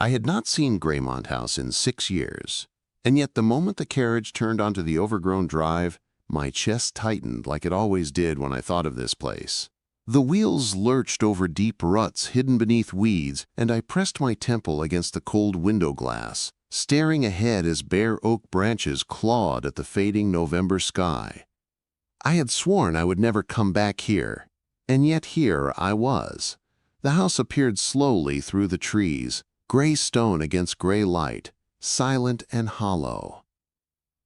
I had not seen Greymont House in 6 years, and yet the moment the carriage turned onto the overgrown drive, my chest tightened like it always did when I thought of this place. The wheels lurched over deep ruts hidden beneath weeds, and I pressed my temple against the cold window glass, staring ahead as bare oak branches clawed at the fading November sky. I had sworn I would never come back here, and yet here I was. The house appeared slowly through the trees, gray stone against gray light, silent and hollow.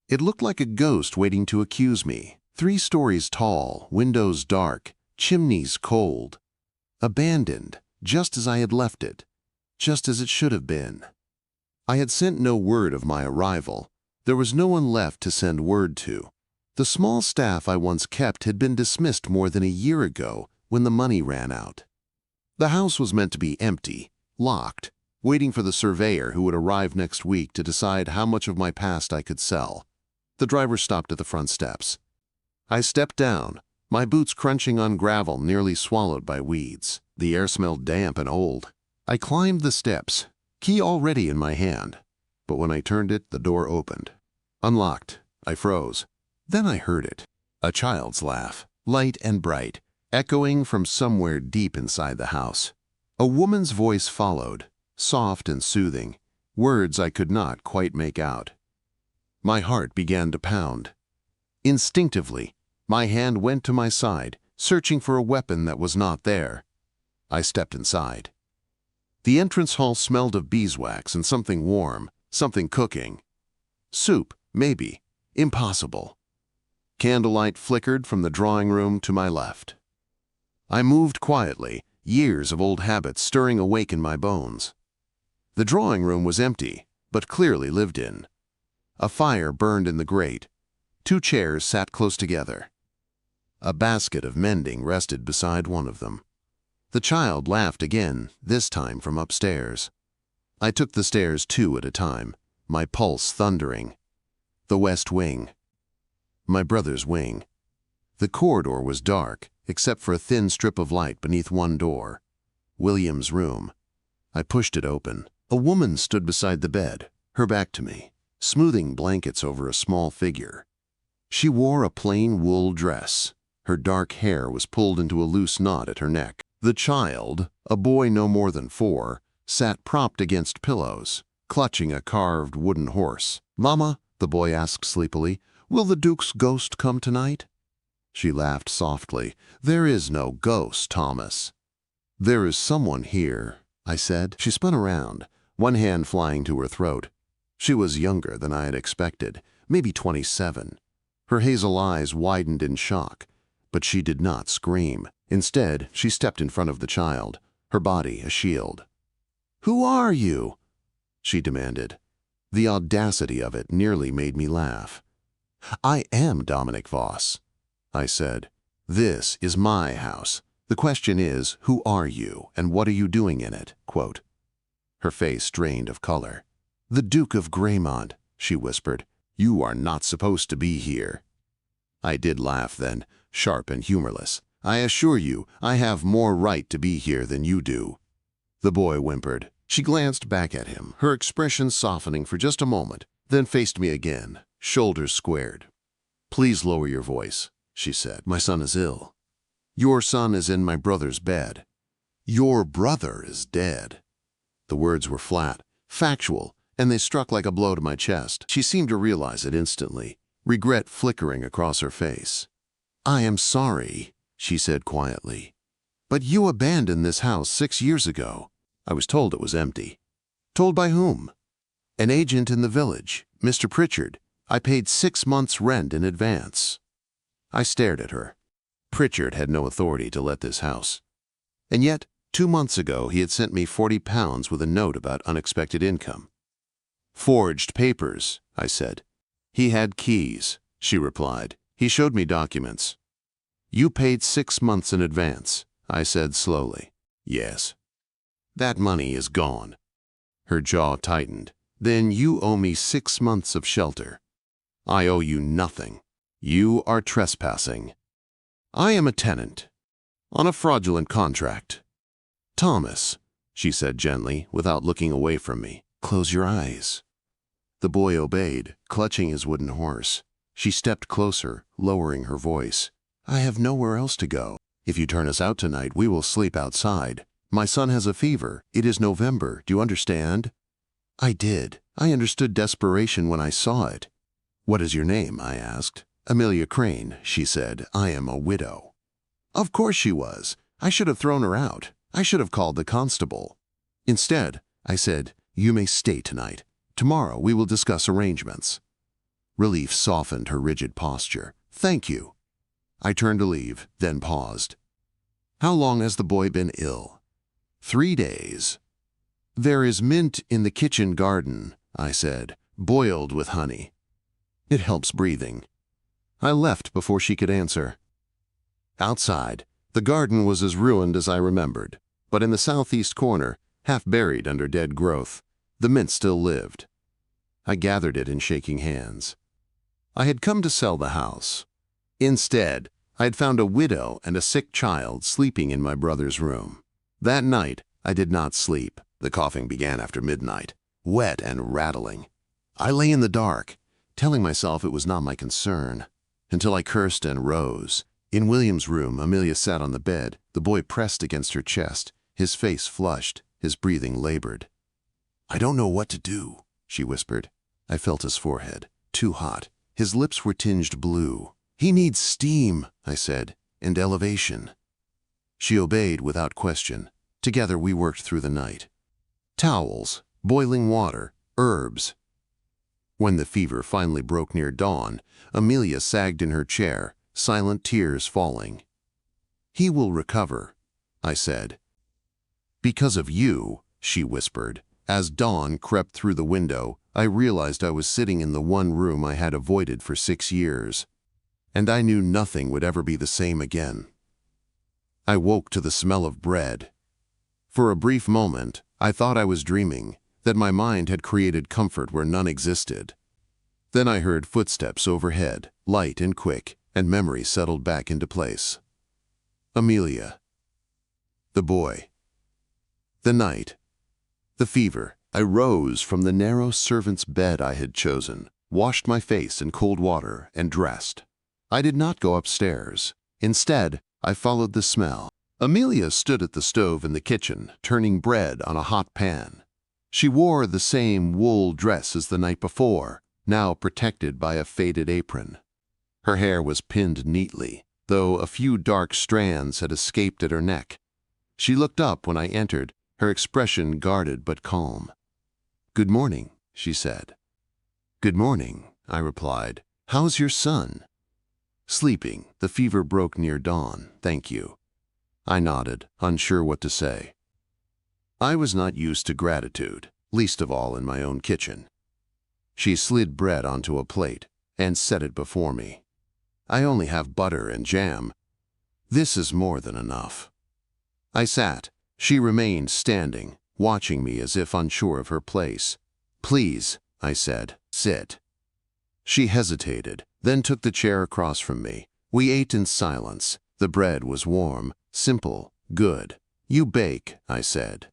It looked like a ghost waiting to accuse me. 3 stories tall, windows dark, chimneys cold. Abandoned, just as I had left it, just as it should have been. I had sent no word of my arrival. There was no one left to send word to. The small staff I once kept had been dismissed more than a year ago when the money ran out. The house was meant to be empty, locked, waiting for the surveyor who would arrive next week to decide how much of my past I could sell. The driver stopped at the front steps. I stepped down, my boots crunching on gravel nearly swallowed by weeds. The air smelled damp and old. I climbed the steps, key already in my hand. But when I turned it, the door opened. Unlocked. I froze. Then I heard it. A child's laugh, light and bright, echoing from somewhere deep inside the house. A woman's voice followed, soft and soothing, words I could not quite make out. My heart began to pound. Instinctively, my hand went to my side, searching for a weapon that was not there. I stepped inside. The entrance hall smelled of beeswax and something warm, something cooking. Soup, maybe. Impossible. Candlelight flickered from the drawing room to my left. I moved quietly, years of old habits stirring awake in my bones. The drawing room was empty, but clearly lived in. A fire burned in the grate. 2 chairs sat close together. A basket of mending rested beside one of them. The child laughed again, this time from upstairs. I took the stairs 2 at a time, my pulse thundering. The west wing. My brother's wing. The corridor was dark, except for a thin strip of light beneath one door. William's room. I pushed it open. A woman stood beside the bed, her back to me, smoothing blankets over a small figure. She wore a plain wool dress. Her dark hair was pulled into a loose knot at her neck. The child, a boy no more than 4, sat propped against pillows, clutching a carved wooden horse. "Mama," the boy asked sleepily, "will the Duke's ghost come tonight?" She laughed softly. "There is no ghost, Thomas." "There is someone here," I said. She spun around, one hand flying to her throat. She was younger than I had expected, maybe 27. Her hazel eyes widened in shock, but she did not scream. Instead, she stepped in front of the child, her body a shield. "Who are you?" she demanded. The audacity of it nearly made me laugh. "I am Dominic Voss," I said. "This is my house. The question is, who are you, and what are you doing in it?" Quote. Her face drained of color. "The Duke of Greymont," she whispered. "You are not supposed to be here." I did laugh then, sharp and humorless. "I assure you, I have more right to be here than you do." The boy whimpered. She glanced back at him, her expression softening for just a moment, then faced me again, shoulders squared. "Please lower your voice," she said. "My son is ill. Your son is in my brother's bed. Your brother is dead." The words were flat, factual, and they struck like a blow to my chest. She seemed to realize it instantly, regret flickering across her face. "I am sorry," she said quietly. "But you abandoned this house 6 years ago." I was told it was empty. Told by whom? An agent in the village, Mr. Pritchard. I paid 6 months' rent in advance. I stared at her. Pritchard had no authority to let this house. And yet, 2 months ago, he had sent me £40 with a note about unexpected income. "Forged papers," I said. "He had keys," she replied. "He showed me documents." "You paid 6 months in advance," I said slowly. "Yes." "That money is gone." Her jaw tightened. "Then you owe me 6 months of shelter." "I owe you nothing. You are trespassing." "I am a tenant. On a fraudulent contract." "Thomas, she said gently, without looking away from me. Close your eyes. The boy obeyed, clutching his wooden horse. She stepped closer, lowering her voice. I have nowhere else to go. If you turn us out tonight, we will sleep outside. My son has a fever. It is November. Do you understand? I did. I understood desperation when I saw it. What is your name? I asked. Amelia Crane, she said. I am a widow. Of course she was. I should have thrown her out. I should have called the constable. Instead, I said, you may stay tonight. Tomorrow we will discuss arrangements. Relief softened her rigid posture. Thank you. I turned to leave, then paused. How long has the boy been ill? 3 days. There is mint in the kitchen garden, I said, boiled with honey. It helps breathing. I left before she could answer. Outside, the garden was as ruined as I remembered, but in the southeast corner, half buried under dead growth, the mint still lived. I gathered it in shaking hands. I had come to sell the house. Instead, I had found a widow and a sick child sleeping in my brother's room. That night, I did not sleep. The coughing began after midnight, wet and rattling. I lay in the dark, telling myself it was not my concern, until I cursed and rose. In William's room, Amelia sat on the bed, the boy pressed against her chest, his face flushed, his breathing labored. I don't know what to do, she whispered. I felt his forehead, too hot. His lips were tinged blue. He needs steam, I said, and elevation. She obeyed without question. Together we worked through the night. Towels, boiling water, herbs. When the fever finally broke near dawn, Amelia sagged in her chair, silent tears falling. He will recover, I said. Because of you, she whispered. As dawn crept through the window, I realized I was sitting in the one room I had avoided for 6 years, and I knew nothing would ever be the same again. I woke to the smell of bread. For a brief moment, I thought I was dreaming, that my mind had created comfort where none existed. Then I heard footsteps overhead, light and quick, and memory settled back into place. Amelia. The boy. The night. The fever. I rose from the narrow servant's bed I had chosen, washed my face in cold water, and dressed. I did not go upstairs. Instead, I followed the smell. Amelia stood at the stove in the kitchen, turning bread on a hot pan. She wore the same wool dress as the night before, now protected by a faded apron. Her hair was pinned neatly, though a few dark strands had escaped at her neck. She looked up when I entered, her expression guarded but calm. Good morning, she said. Good morning, I replied. How's your son? Sleeping. The fever broke near dawn, thank you. I nodded, unsure what to say. I was not used to gratitude, least of all in my own kitchen. She slid bread onto a plate and set it before me. I only have butter and jam. This is more than enough. I sat. She remained standing, watching me as if unsure of her place. Please, I said, sit. She hesitated, then took the chair across from me. We ate in silence. The bread was warm, simple, good. You bake, I said.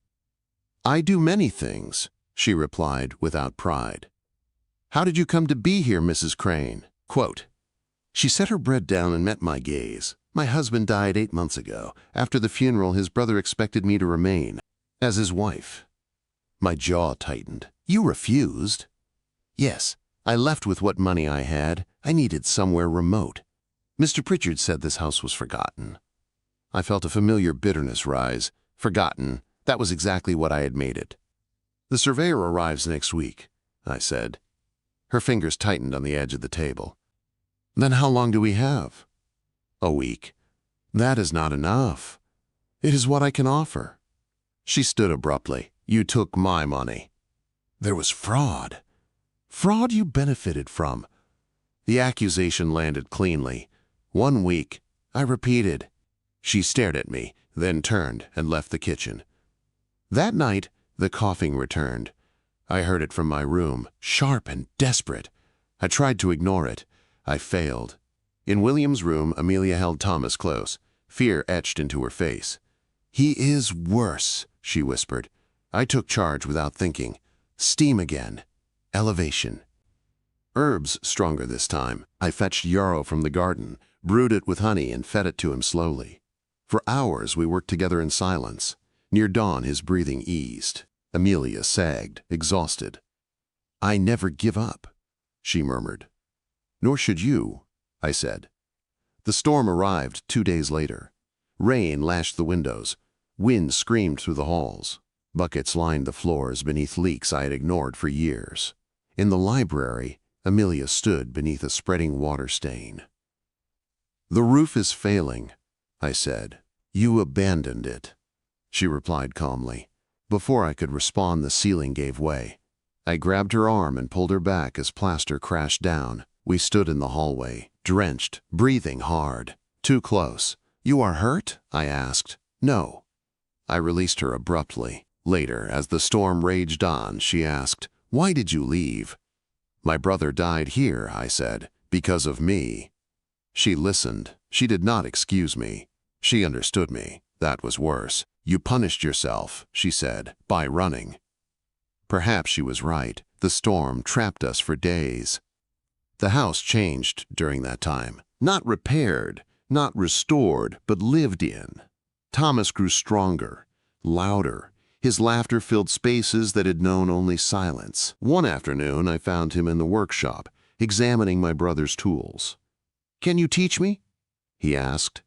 I do many things, she replied without pride. How did you come to be here, Mrs. Crane? Quote. She set her bread down and met my gaze. My husband died 8 months ago. After the funeral, his brother expected me to remain as his wife. My jaw tightened. You refused? Yes, I left with what money I had. I needed somewhere remote. Mr. Pritchard said this house was forgotten. I felt a familiar bitterness rise. Forgotten. That was exactly what I had made it. The surveyor arrives next week, I said. Her fingers tightened on the edge of the table. Then how long do we have? A week. That is not enough. It is what I can offer. She stood abruptly. You took my money. There was fraud. Fraud you benefited from. The accusation landed cleanly. 1 week. I repeated. She stared at me, then turned and left the kitchen. That night, the coughing returned. I heard it from my room, sharp and desperate. I tried to ignore it. I failed. In William's room, Amelia held Thomas close, fear etched into her face. He is worse, she whispered. I took charge without thinking. Steam again. Elevation. Herbs stronger this time. I fetched yarrow from the garden, brewed it with honey, and fed it to him slowly. For hours we worked together in silence. Near dawn his breathing eased. Amelia sagged, exhausted. "I never give up," she murmured. "Nor should you," I said. The storm arrived 2 days later. Rain lashed the windows. Wind screamed through the halls. Buckets lined the floors beneath leaks I had ignored for years. In the library, Amelia stood beneath a spreading water stain. "The roof is failing," I said. "You abandoned it," she replied calmly. Before I could respond, the ceiling gave way. I grabbed her arm and pulled her back as plaster crashed down. We stood in the hallway, drenched, breathing hard. Too close. "You are hurt?" I asked. "No." I released her abruptly. Later, as the storm raged on, she asked, "Why did you leave?" "My brother died here," I said, "because of me." She listened. She did not excuse me. She understood me. That was worse. "You punished yourself," she said, "by running." Perhaps she was right. The storm trapped us for days. The house changed during that time. Not repaired, not restored, but lived in. Thomas grew stronger, louder. His laughter filled spaces that had known only silence. One afternoon, I found him in the workshop, examining my brother's tools. "Can you teach me?" he asked.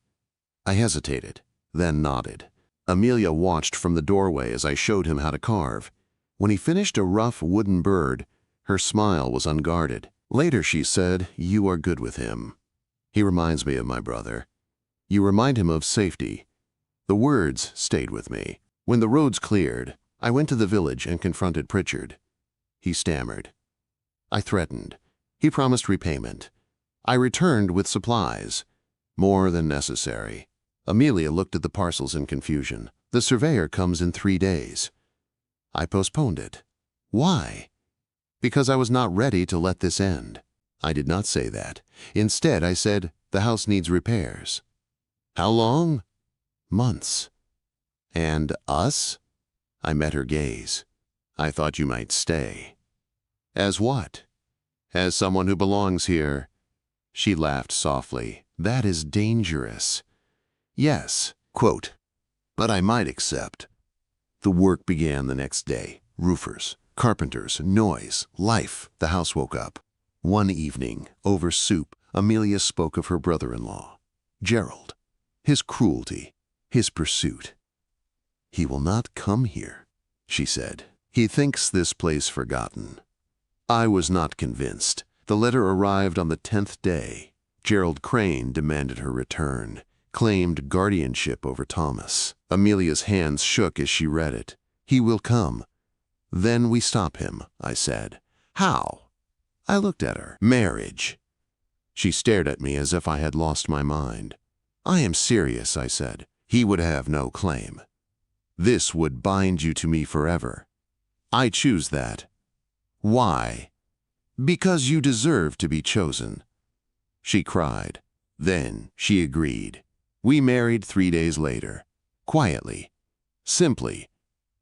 I hesitated, then nodded. Amelia watched from the doorway as I showed him how to carve. When he finished a rough wooden bird, her smile was unguarded. Later she said, "You are good with him. He reminds me of my brother. You remind him of safety." The words stayed with me. When the roads cleared, I went to the village and confronted Pritchard. He stammered. I threatened. He promised repayment. I returned with supplies, more than necessary. Amelia looked at the parcels in confusion. "The surveyor comes in 3 days." I postponed it. Why? Because I was not ready to let this end. I did not say that. Instead, I said, "The house needs repairs." "How long?" "Months." "And us?" I met her gaze. "I thought you might stay." "As what?" "As someone who belongs here." She laughed softly. "That is dangerous." "Yes." Quote, "But I might accept." The work began the next day. Roofers, carpenters, noise, life. The house woke up. One evening, over soup, Amelia spoke of her brother-in-law, Gerald, his cruelty, his pursuit. "He will not come here," she said. "He thinks this place forgotten." I was not convinced. The letter arrived on the 10th day. Gerald Crane demanded her return, claimed guardianship over Thomas. Amelia's hands shook as she read it. "He will come. Then we stop him," I said. "How?" I looked at her. "Marriage." She stared at me as if I had lost my mind. "I am serious," I said. "He would have no claim. This would bind you to me forever. I choose that." "Why?" "Because you deserve to be chosen." She cried. Then she agreed. We married 3 days later. Quietly. Simply.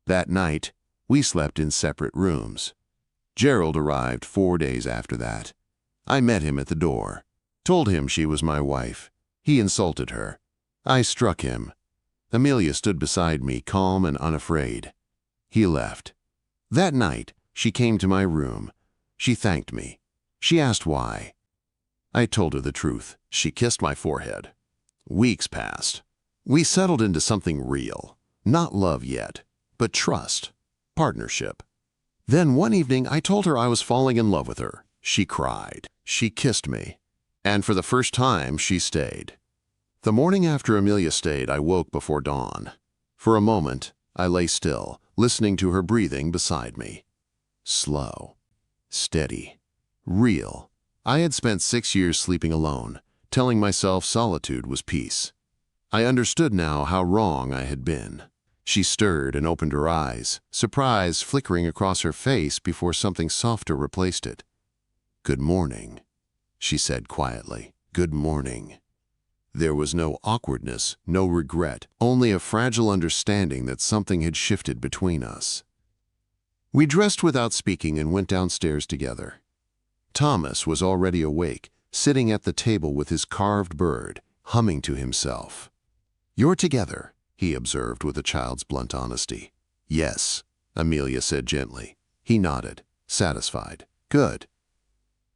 That night, we slept in separate rooms. Gerald arrived 4 days after that. I met him at the door. Told him she was my wife. He insulted her. I struck him. Amelia stood beside me, calm and unafraid. He left. That night, she came to my room. She thanked me. She asked why. I told her the truth. She kissed my forehead. Weeks passed. We settled into something real. Not love yet, but trust, partnership. Then one evening, I told her I was falling in love with her. She cried. She kissed me. And for the first time, she stayed. The morning after Amelia stayed, I woke before dawn. For a moment, I lay still, listening to her breathing beside me. Slow, steady, real. I had spent 6 years sleeping alone, telling myself solitude was peace. I understood now how wrong I had been. She stirred and opened her eyes, surprise flickering across her face before something softer replaced it. "Good morning," she said quietly. "Good morning." There was no awkwardness, no regret, only a fragile understanding that something had shifted between us. We dressed without speaking and went downstairs together. Thomas was already awake, sitting at the table with his carved bird, humming to himself. "You're together," he observed with a child's blunt honesty. "Yes," Amelia said gently. He nodded, satisfied. "Good."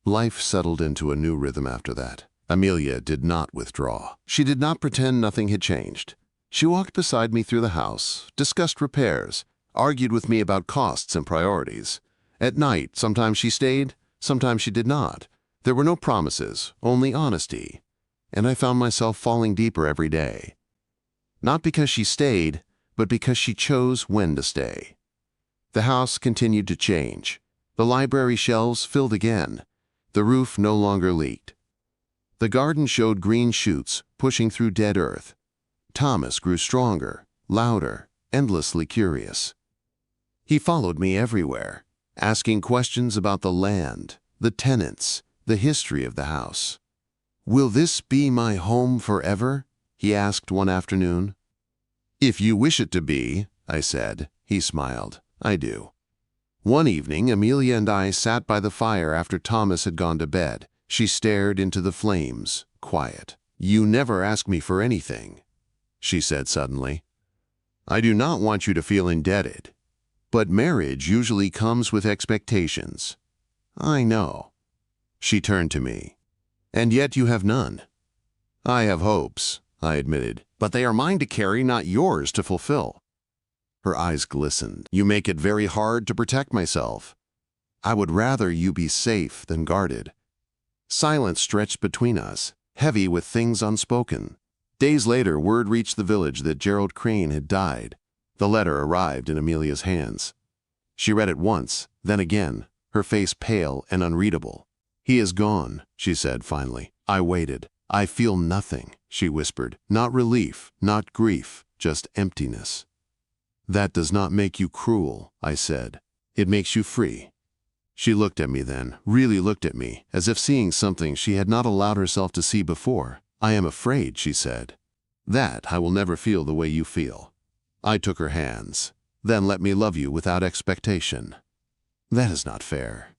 Life settled into a new rhythm after that. Amelia did not withdraw. She did not pretend nothing had changed. She walked beside me through the house, discussed repairs, argued with me about costs and priorities. At night, sometimes she stayed, sometimes she did not. There were no promises, only honesty. And I found myself falling deeper every day. Not because she stayed, but because she chose when to stay. The house continued to change. The library shelves filled again. The roof no longer leaked. The garden showed green shoots pushing through dead earth. Thomas grew stronger, louder, endlessly curious. He followed me everywhere, asking questions about the land, the tenants, the history of the house. "Will this be my home forever?" he asked one afternoon. "If you wish it to be," I said. He smiled. "I do." One evening, Amelia and I sat by the fire after Thomas had gone to bed. She stared into the flames, quiet. "You never ask me for anything," she said suddenly. "I do not want you to feel indebted. But marriage usually comes with expectations." "I know." She turned to me. "And yet you have none." "I have hopes," I admitted, "but they are mine to carry, not yours to fulfill." Her eyes glistened. "You make it very hard to protect myself. I would rather you be safe than guarded." Silence stretched between us, heavy with things unspoken. Days later, word reached the village that Gerald Crane had died. The letter arrived in Amelia's hands. She read it once, then again, her face pale and unreadable. "He is gone," she said finally. I waited. "I feel nothing," she whispered. "Not relief, not grief, just emptiness." "That does not make you cruel," I said. "It makes you free." She looked at me then, really looked at me, as if seeing something she had not allowed herself to see before. "I am afraid," she said, "that I will never feel the way you feel." I took her hands. "Then let me love you without expectation." "That is not fair."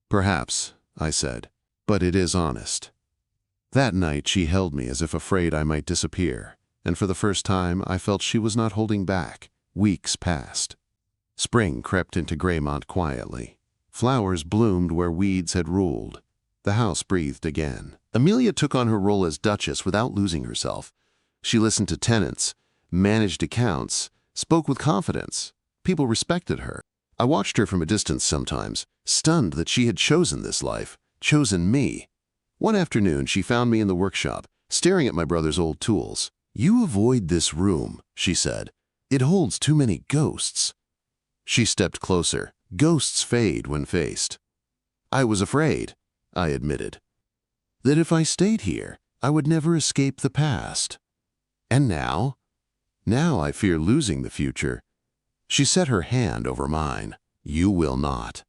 "Perhaps," I said, "but it is honest." That night she held me as if afraid I might disappear, and for the first time I felt she was not holding back. Weeks passed. Spring crept into Greymont quietly. Flowers bloomed where weeds had ruled. The house breathed again. Amelia took on her role as Duchess without losing herself. She listened to tenants, managed accounts, spoke with confidence. People respected her. I watched her from a distance sometimes, stunned that she had chosen this life, chosen me. One afternoon she found me in the workshop, staring at my brother's old tools. "You avoid this room," she said. "It holds too many ghosts." She stepped closer. Ghosts fade when faced. "I was afraid," I admitted, "that if I stayed here, I would never escape the past. And now? Now I fear losing the future." She set her hand over mine. "You will not."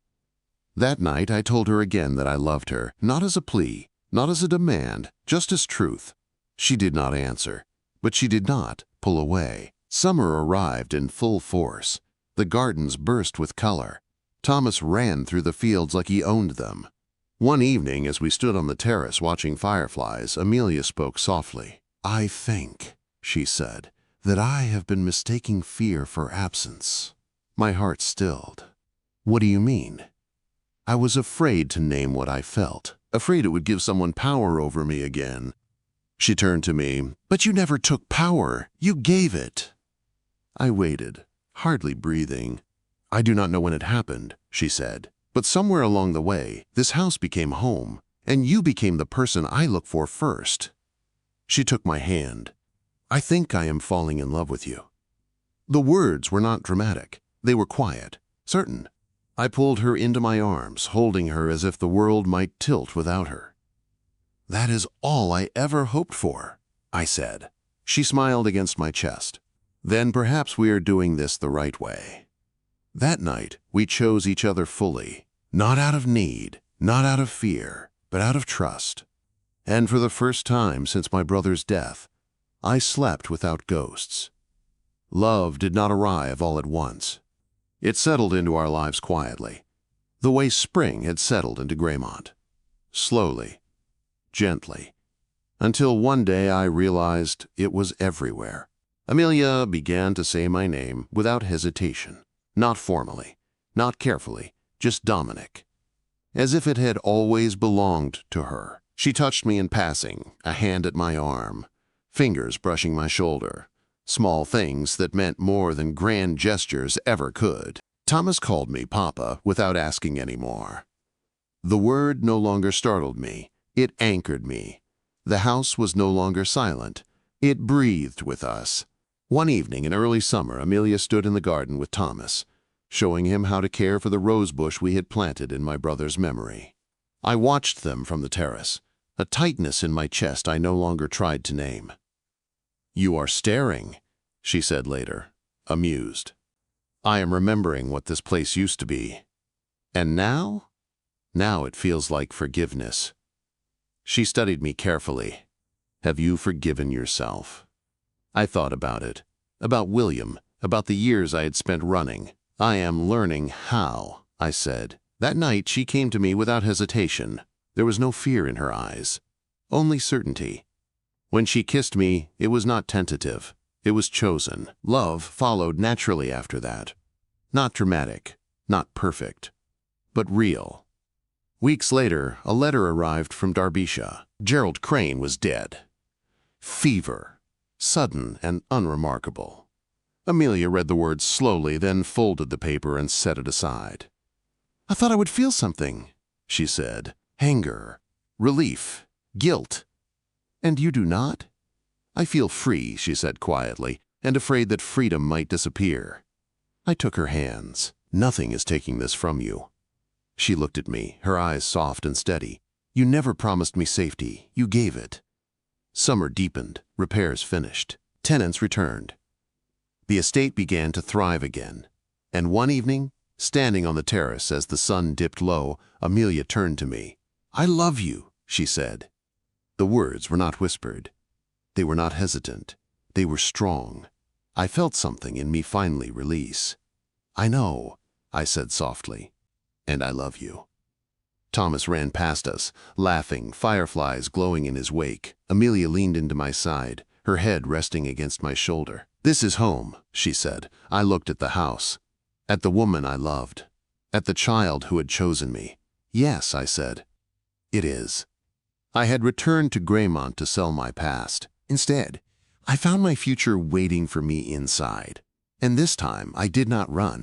That night I told her again that I loved her, not as a plea, not as a demand, just as truth. She did not answer, but she did not pull away. Summer arrived in full force. The gardens burst with color. Thomas ran through the fields like he owned them. One evening, as we stood on the terrace watching fireflies, Amelia spoke softly. "I think," she said, "that I have been mistaking fear for absence." My heart stilled. "What do you mean?" I was afraid to name what I felt, afraid it would give someone power over me again. She turned to me. "But you never took power. You gave it." I waited, hardly breathing. "I do not know when it happened," she said, "but somewhere along the way, this house became home, and you became the person I look for first." She took my hand. "I think I am falling in love with you." The words were not dramatic. They were quiet, certain. I pulled her into my arms, holding her as if the world might tilt without her. "That is all I ever hoped for," I said. She smiled against my chest. "Then perhaps we are doing this the right way." That night, we chose each other fully, not out of need, not out of fear, but out of trust. And for the first time since my brother's death, I slept without ghosts. Love did not arrive all at once. It settled into our lives quietly, the way spring had settled into Graymont. Slowly, gently, until one day I realized it was everywhere. Amelia began to say my name without hesitation, not formally, not carefully, just Dominic, as if it had always belonged to her. She touched me in passing, a hand at my arm, fingers brushing my shoulder, small things that meant more than grand gestures ever could. Thomas called me Papa without asking any more. The word no longer startled me, it anchored me. The house was no longer silent, it breathed with us. One evening in early summer, Amelia stood in the garden with Thomas, showing him how to care for the rose bush we had planted in my brother's memory. I watched them from the terrace, a tightness in my chest I no longer tried to name. "You are staring," she said later, amused. "I am remembering what this place used to be. And now? Now it feels like forgiveness." She studied me carefully. "Have you forgiven yourself?" I thought about it, about William, about the years I had spent running. "I am learning how," I said. That night she came to me without hesitation. There was no fear in her eyes, only certainty. When she kissed me, it was not tentative. It was chosen. Love followed naturally after that. Not dramatic, not perfect, but real. Weeks later, a letter arrived from Derbyshire. Gerald Crane was dead. Fever, sudden and unremarkable. Amelia read the words slowly, then folded the paper and set it aside. "I thought I would feel something," she said. "Anger, relief, guilt. And you do not?" "I feel free," she said quietly, and afraid that freedom might disappear. I took her hands. "Nothing is taking this from you." She looked at me, her eyes soft and steady. "You never promised me safety. You gave it." Summer deepened, repairs finished, tenants returned. The estate began to thrive again. And one evening, standing on the terrace as the sun dipped low, Amelia turned to me. "I love you," she said. The words were not whispered. They were not hesitant. They were strong. I felt something in me finally release. "I know," I said softly, "and I love you." Thomas ran past us, laughing, fireflies glowing in his wake. Amelia leaned into my side, her head resting against my shoulder. "This is home," she said. I looked at the house, at the woman I loved, at the child who had chosen me. "Yes," I said, "it is." I had returned to Graymont to sell my past. Instead, I found my future waiting for me inside. And this time, I did not run.